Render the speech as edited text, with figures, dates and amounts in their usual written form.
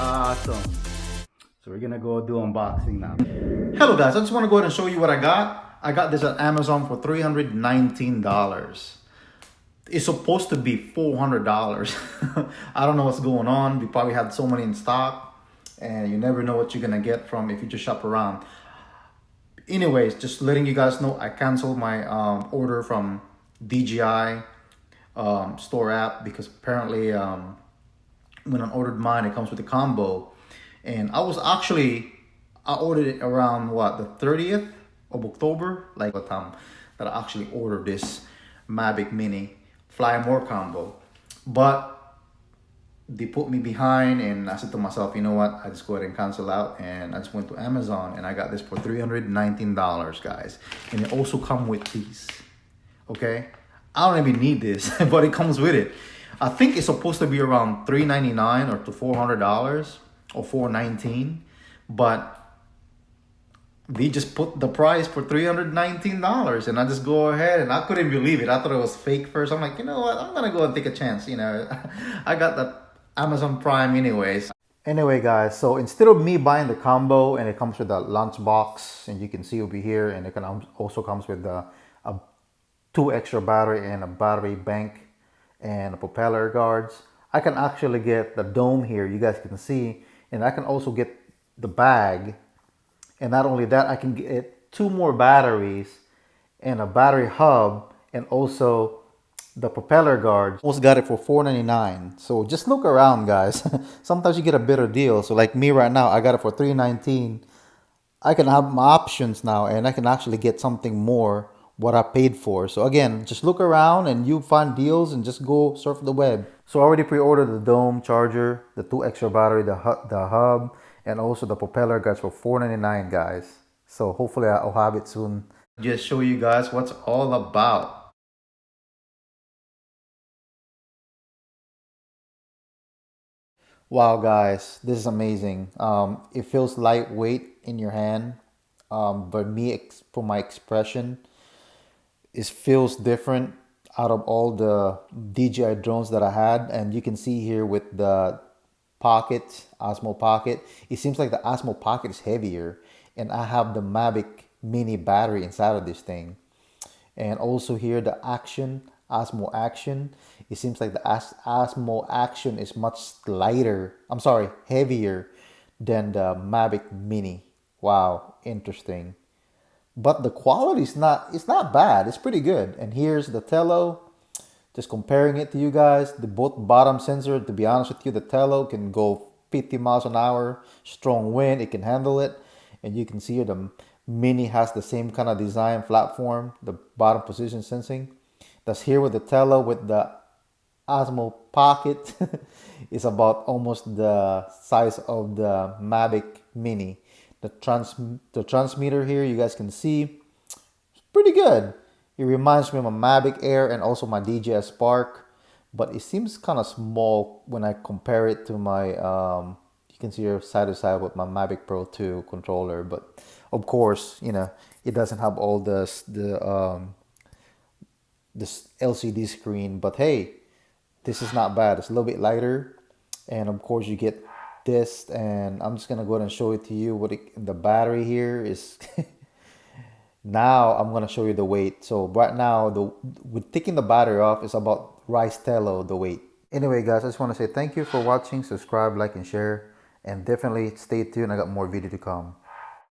Awesome. So we're gonna go do unboxing now. Hello guys, I just want to go ahead and show you what I got. I got this at Amazon for $319. It's supposed to be $400. I don't know what's going on. We probably had so many in stock, and you never know what you're gonna get from if you just shop around. Anyways, just letting you guys know, I canceled my order from DJI store app because apparently when I ordered mine, it comes with a combo. And I ordered it around what, the 30th of October, like the time that I actually ordered this Mavic Mini Fly More combo. But they put me behind, and I said to myself, you know what, I just go ahead and cancel out, and I just went to Amazon and I got this for $319, guys. And it also comes with these, okay? I don't even need this, but it comes with it. I think it's supposed to be around $399 or to $400 or $419, but they just put the price for $319, and I just go ahead, and I couldn't believe it. I thought it was fake first. I'm like, you know what, I'm gonna go and take a chance. You know, I got that Amazon Prime anyways. Anyway guys, so instead of me buying the combo, and it comes with a lunch box, and you can see over here, and it also comes with a 2 extra battery and a battery bank and a propeller guards. I can actually get the dome here, you guys can see, and I can also get the bag. And not only that, I can get 2 more batteries and a battery hub, and also the propeller guard. Almost got it for $499. So just look around, guys. Sometimes you get a better deal. So like me right now, I got it for $319. I can have my options now, and I can actually get something more what I paid for. So again, just look around and you find deals, and just go surf the web. So I already pre-ordered the dome charger, the 2 extra battery, the hub, and also the propeller guards for $499, guys. So hopefully I'll have it soon. Just show you guys what's all about. Wow, guys, this is amazing. It feels lightweight in your hand, but for my expression, it feels different out of all the DJI drones that I had. And you can see here with the Osmo Pocket, it seems like the Osmo Pocket is heavier, and I have the Mavic Mini battery inside of this thing. And also here the Osmo Action, it seems like the Osmo Action is much lighter, heavier than the Mavic Mini. Wow, interesting. But the quality is it's not bad, it's pretty good. And here's the Tello. Just comparing it to you guys, the both bottom sensor, to be honest with you, the Tello can go 50 miles an hour, strong wind, it can handle it. And you can see here the Mini has the same kind of design platform, the bottom position sensing. That's here with the Tello. With the Osmo Pocket, it's about almost the size of the Mavic Mini. The transmitter here, you guys can see, it's pretty good. It reminds me of my Mavic Air and also my DJI Spark, but it seems kind of small when I compare it to my, you can see here side to side with my Mavic Pro 2 controller. But of course, you know, it doesn't have all this LCD screen, but hey, this is not bad. It's a little bit lighter, and of course you get this, and I'm just gonna go ahead and show it to you. The battery here is now I'm gonna show you the weight. So right now, with taking the battery off, it's about rice Tello, the weight. Anyway guys, I just want to say thank you for watching. Subscribe, like, and share, and definitely stay tuned. I got more video to come.